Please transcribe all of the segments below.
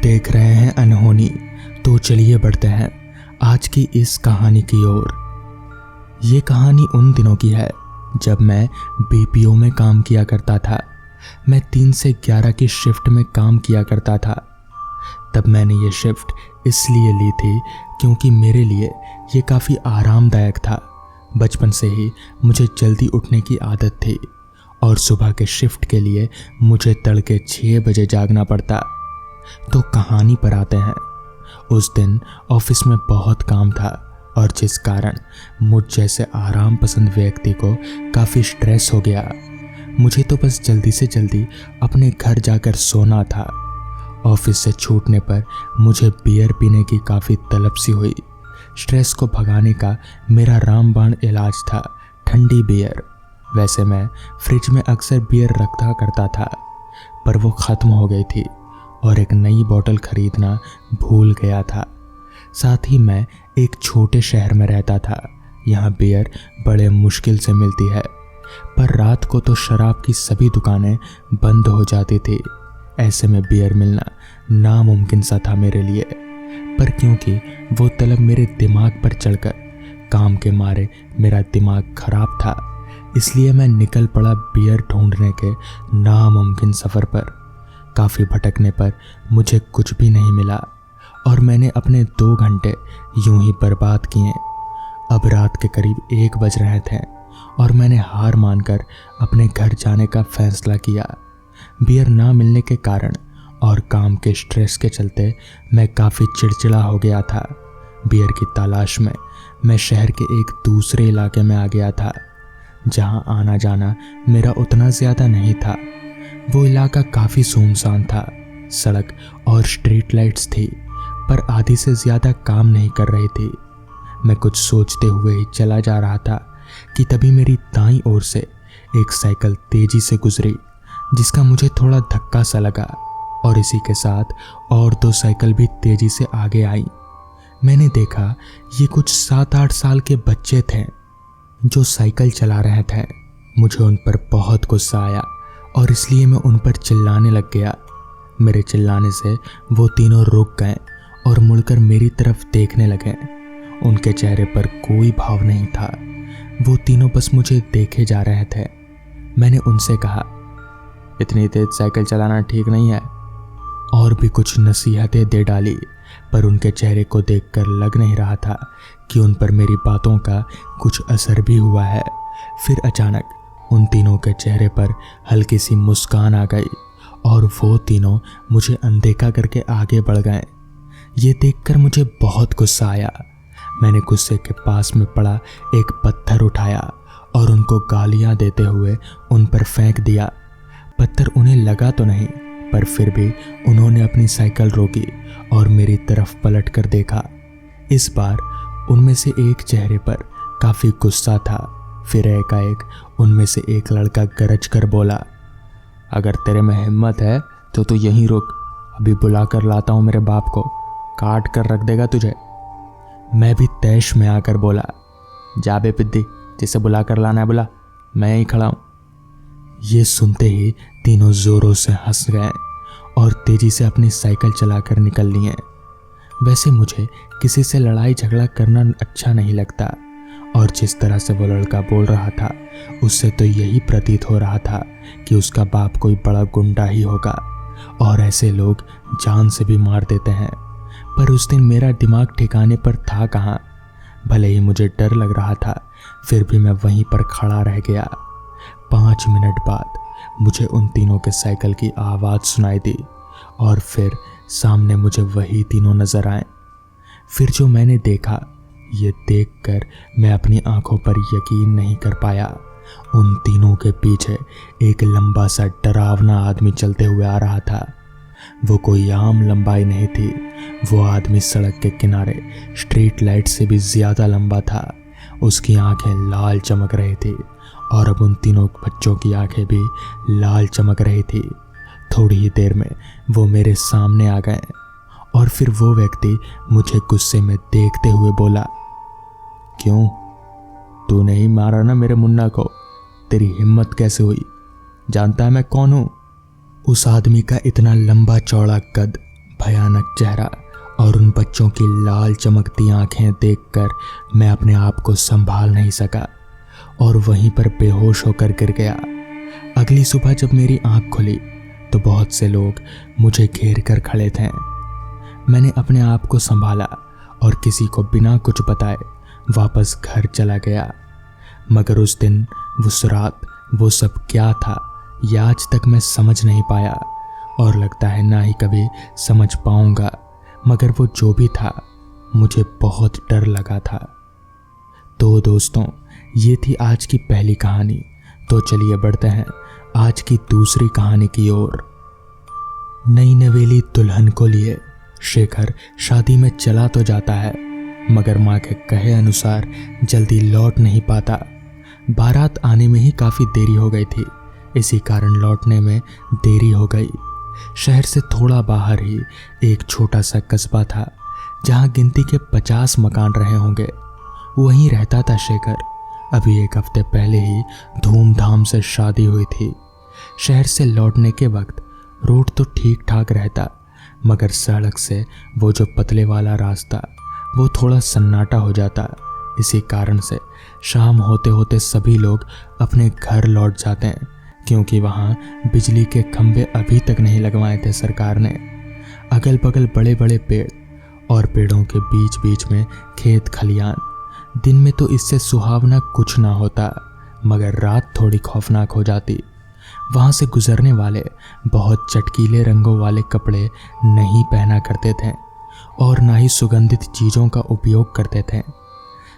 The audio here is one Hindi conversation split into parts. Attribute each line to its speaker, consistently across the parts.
Speaker 1: देख रहे हैं अनहोनी, तो चलिए बढ़ते हैं आज की इस कहानी की ओर। ये कहानी उन दिनों की है जब मैं बीपीओ में काम किया करता था। मैं 3 से 11 की शिफ्ट में काम किया करता था। तब मैंने ये शिफ्ट इसलिए ली थी क्योंकि मेरे लिए ये काफ़ी आरामदायक था। बचपन से ही मुझे जल्दी उठने की आदत थी और सुबह के शिफ्ट के लिए मुझे तड़के 6 बजे जागना पड़ता। तो कहानी पर आते हैं। उस दिन ऑफिस में बहुत काम था और जिस कारण मुझ जैसे आराम पसंद व्यक्ति को काफ़ी स्ट्रेस हो गया। मुझे तो बस जल्दी से जल्दी अपने घर जाकर सोना था। ऑफिस से छूटने पर मुझे बियर पीने की काफ़ी तलब सी हुई। स्ट्रेस को भगाने का मेरा रामबाण इलाज था ठंडी बियर। वैसे मैं फ्रिज में अक्सर बियर रखा करता था, पर वो ख़त्म हो गई थी और एक नई बोतल खरीदना भूल गया था। साथ ही मैं एक छोटे शहर में रहता था। यहाँ बियर बड़े मुश्किल से मिलती है, पर रात को तो शराब की सभी दुकानें बंद हो जाती थी। ऐसे में बियर मिलना नामुमकिन सा था मेरे लिए। पर क्योंकि वो तलब मेरे दिमाग पर चढ़कर काम के मारे मेरा दिमाग खराब था, इसलिए मैं निकल पड़ा बियर ढूंढने के नामुमकिन सफ़र पर। काफ़ी भटकने पर मुझे कुछ भी नहीं मिला और मैंने अपने 2 घंटे यूं ही बर्बाद किए। अब रात के करीब 1 बज रहे थे और मैंने हार मानकर अपने घर जाने का फैसला किया। बियर ना मिलने के कारण और काम के स्ट्रेस के चलते मैं काफ़ी चिड़चिड़ा हो गया था। बियर की तलाश में मैं शहर के एक दूसरे इलाके में आ गया था, जहां आना जाना मेरा उतना ज़्यादा नहीं था। वो इलाका काफ़ी सुनसान था। सड़क और स्ट्रीट लाइट्स थी, पर आधी से ज़्यादा काम नहीं कर रही थी। मैं कुछ सोचते हुए ही चला जा रहा था कि तभी मेरी दाईं ओर से एक साइकिल तेज़ी से गुजरी, जिसका मुझे थोड़ा धक्का सा लगा और इसी के साथ और 2 साइकिल भी तेज़ी से आगे आई। मैंने देखा ये कुछ 7-8 साल के बच्चे थे जो साइकिल चला रहे थे। मुझे उन पर बहुत गुस्सा आया और इसलिए मैं उन पर चिल्लाने लग गया। मेरे चिल्लाने से वो तीनों रुक गए और मुड़कर मेरी तरफ देखने लगे। उनके चेहरे पर कोई भाव नहीं था। वो तीनों बस मुझे देखे जा रहे थे। मैंने उनसे कहा, इतनी तेज साइकिल चलाना ठीक नहीं है, और भी कुछ नसीहतें दे डाली, पर उनके चेहरे को देखकर लग नहीं रहा था कि उन पर मेरी बातों का कुछ असर भी हुआ है। फिर अचानक उन तीनों के चेहरे पर हल्की सी मुस्कान आ गई और वो तीनों मुझे अनदेखा करके आगे बढ़ गए। ये देखकर मुझे बहुत गुस्सा आया। मैंने गुस्से के पास में पड़ा एक पत्थर उठाया और उनको गालियां देते हुए उन पर फेंक दिया। पत्थर उन्हें लगा तो नहीं, पर फिर भी उन्होंने अपनी साइकिल रोकी और मेरी तरफ पलट कर देखा। इस बार उनमें से एक चेहरे पर काफ़ी गुस्सा था। फिर एकाएक उनमें से एक लड़का गरज कर बोला, अगर तेरे में हिम्मत है तो तू यहीं रुक, अभी बुला कर लाता हूँ मेरे बाप को, काट कर रख देगा तुझे। मैं भी तैश में आकर बोला, जा बे पिद्दी, जिसे बुला कर लाना है बुला, मैं यहीं खड़ा हूँ। ये सुनते ही तीनों जोरों से हंस गए और तेजी से अपनी साइकिल चलाकर निकल लिए। वैसे मुझे किसी से लड़ाई झगड़ा करना अच्छा नहीं लगता, और जिस तरह से वो लड़का बोल रहा था उससे तो यही प्रतीत हो रहा था कि उसका बाप कोई बड़ा गुंडा ही होगा, और ऐसे लोग जान से भी मार देते हैं। पर उस दिन मेरा दिमाग ठिकाने पर था कहाँ। भले ही मुझे डर लग रहा था, फिर भी मैं वहीं पर खड़ा रह गया। 5 मिनट बाद मुझे उन तीनों के साइकिल की आवाज़ सुनाई दी और फिर सामने मुझे वही तीनों नजर आए। फिर जो मैंने देखा, ये देखकर मैं अपनी आंखों पर यकीन नहीं कर पाया। उन तीनों के पीछे एक लंबा सा डरावना आदमी चलते हुए आ रहा था। वो कोई आम लंबाई नहीं थी। वो आदमी सड़क के किनारे स्ट्रीट लाइट से भी ज़्यादा लंबा था। उसकी आंखें लाल चमक रही थी और अब उन तीनों बच्चों की आंखें भी लाल चमक रही थी। थोड़ी ही देर में वो मेरे सामने आ गए और फिर वो व्यक्ति मुझे गुस्से में देखते हुए बोला, क्यों, तू नहीं मारा ना मेरे मुन्ना को? तेरी हिम्मत कैसे हुई? जानता है मैं कौन हूँ? उस आदमी का इतना लंबा चौड़ा कद भयानक चेहरा और उन बच्चों की लाल चमकती आंखें देखकर मैं अपने आप को संभाल नहीं सका और वहीं पर बेहोश होकर गिर गया। अगली सुबह जब मेरी आंख खुली तो बहुत से लोग मुझे घेर कर खड़े थे। मैंने अपने आप को संभाला और किसी को बिना कुछ बताए वापस घर चला गया। मगर उस दिन, उस रात, वो सब क्या था ये आज तक मैं समझ नहीं पाया और लगता है ना ही कभी समझ पाऊंगा। मगर वो जो भी था, मुझे बहुत डर लगा था। तो दोस्तों, ये थी आज की पहली कहानी। तो चलिए बढ़ते हैं आज की दूसरी कहानी की ओर। नई नवेली दुल्हन को लिए शेखर शादी में चला तो जाता है, मगर माँ के कहे अनुसार जल्दी लौट नहीं पाता। बारात आने में ही काफ़ी देरी हो गई थी, इसी कारण लौटने में देरी हो गई। शहर से थोड़ा बाहर ही एक छोटा सा कस्बा था जहाँ गिनती के 50 मकान रहे होंगे। वहीं रहता था शेखर। अभी एक हफ्ते पहले ही धूमधाम से शादी हुई थी। शहर से लौटने के वक्त रोड तो ठीक ठाक रहता, मगर सड़क से वो जो पतले वाला रास्ता वो थोड़ा सन्नाटा हो जाता। इसी कारण से शाम होते होते सभी लोग अपने घर लौट जाते हैं, क्योंकि वहाँ बिजली के खंभे अभी तक नहीं लगवाए थे सरकार ने। अगल बगल बड़े बड़े पेड़ और पेड़ों के बीच बीच में खेत खलियान। दिन में तो इससे सुहावना कुछ ना होता, मगर रात थोड़ी खौफनाक हो जाती। वहाँ से गुजरने वाले बहुत चटकीले रंगों वाले कपड़े नहीं पहना करते थे और ना ही सुगंधित चीज़ों का उपयोग करते थे।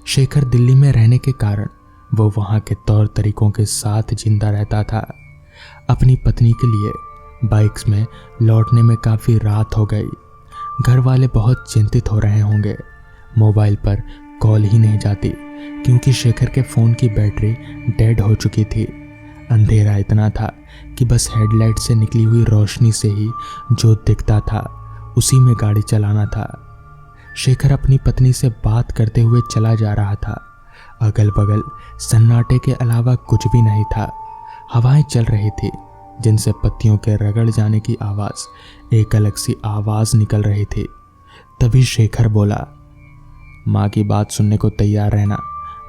Speaker 1: शेखर दिल्ली में रहने के कारण वो वहाँ के तौर तरीकों के साथ जिंदा रहता था। अपनी पत्नी के लिए बाइक्स में लौटने में काफ़ी रात हो गई। घर वाले बहुत चिंतित हो रहे होंगे। मोबाइल पर कॉल ही नहीं जाती, क्योंकि शेखर के फ़ोन की बैटरी डेड हो चुकी थी। अंधेरा इतना था कि बस हेडलाइट से निकली हुई रोशनी से ही जो दिखता था उसी में गाड़ी चलाना था। शेखर अपनी पत्नी से बात करते हुए चला जा रहा था। अगल बगल सन्नाटे के अलावा कुछ भी नहीं था। हवाएं चल रही थी जिनसे पत्तियों के रगड़ जाने की आवाज़, एक अलग सी आवाज़ निकल रही थी। तभी शेखर बोला, माँ की बात सुनने को तैयार रहना।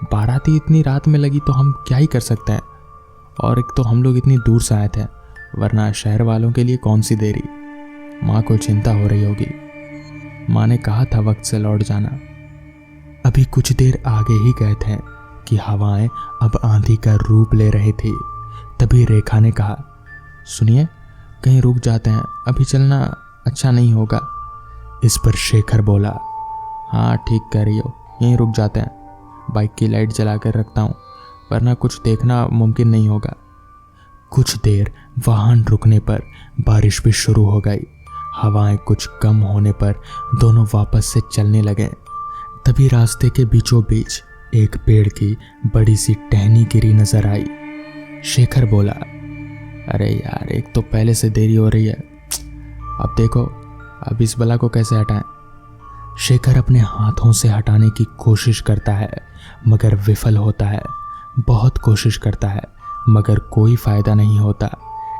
Speaker 1: बाराती इतनी रात में लगी तो हम क्या ही कर सकते हैं, और एक तो हम लोग इतनी दूर से आए थे, वरना शहर वालों के लिए कौन सी देरी। माँ को चिंता हो रही होगी। माँ ने कहा था वक्त से लौट जाना। अभी कुछ देर आगे ही गए थे कि हवाएं अब आंधी का रूप ले रही थी। तभी रेखा ने कहा, सुनिए, कहीं रुक जाते हैं, अभी चलना अच्छा नहीं होगा। इस पर शेखर बोला, हाँ ठीक कह रही हो, यहीं रुक जाते हैं। बाइक की लाइट जला कर रखता हूँ, वरना कुछ देखना मुमकिन नहीं होगा। कुछ देर वाहन रुकने पर बारिश भी शुरू हो गई। हवाएं कुछ कम होने पर दोनों वापस से चलने लगे। तभी रास्ते के बीचों बीच एक पेड़ की बड़ी सी टहनी गिरी नजर आई। शेखर बोला, अरे यार, एक तो पहले से देरी हो रही है, अब देखो अब इस बला को कैसे हटाएं। शेखर अपने हाथों से हटाने की कोशिश करता है, मगर विफल होता है। बहुत कोशिश करता है, मगर कोई फायदा नहीं होता।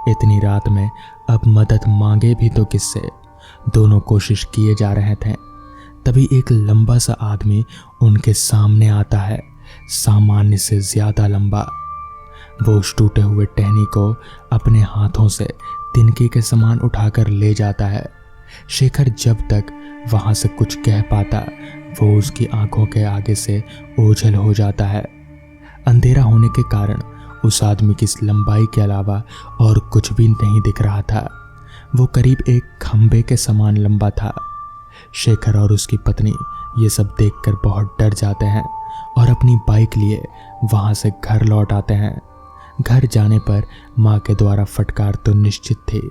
Speaker 1: इतनी रात में अब मदद मांगे भी तो किससे। दोनों कोशिश किए जा रहे थे। तभी एक लंबा सा आदमी उनके सामने आता है, सामान्य से ज्यादा लंबा। वो उस टूटे हुए टहनी को अपने हाथों से तिनके के समान उठाकर ले जाता है। शेखर जब तक वहां से कुछ कह पाता, वो उसकी आंखों के आगे से ओझल हो जाता है। अंधेरा होने के कारण उस आदमी की लंबाई के अलावा और कुछ भी नहीं दिख रहा था। वो करीब एक खंबे के समान लंबा था। शेखर और उसकी पत्नी ये सब देखकर बहुत डर जाते हैं और अपनी बाइक लिए वहां से घर लौट आते हैं। घर जाने पर माँ के द्वारा फटकार तो निश्चित थी।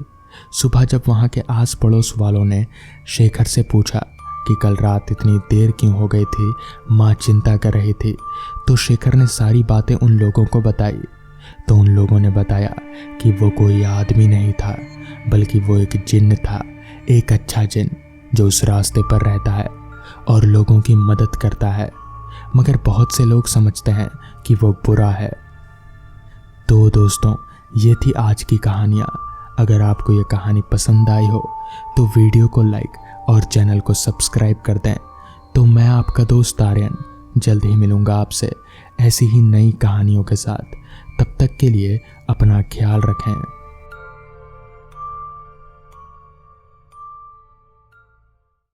Speaker 1: सुबह जब वहाँ के आस पड़ोस वालों ने शेखर से पूछा कि कल रात इतनी देर क्यों हो गई थी, माँ चिंता कर रही थी, तो शेखर ने सारी बातें उन लोगों को बताई। तो उन लोगों ने बताया कि वो कोई आदमी नहीं था, बल्कि वो एक जिन्न था, एक अच्छा जिन्न जो उस रास्ते पर रहता है और लोगों की मदद करता है, मगर बहुत से लोग समझते हैं कि वो बुरा है। तो दोस्तों, ये थी आज की कहानियाँ। अगर आपको ये कहानी पसंद आई हो तो वीडियो को लाइक और चैनल को सब्सक्राइब कर दें। तो मैं आपका दोस्त आर्यन जल्द ही मिलूँगा आपसे ऐसी ही नई कहानियों के साथ। तब तक के लिए अपना ख्याल रखें।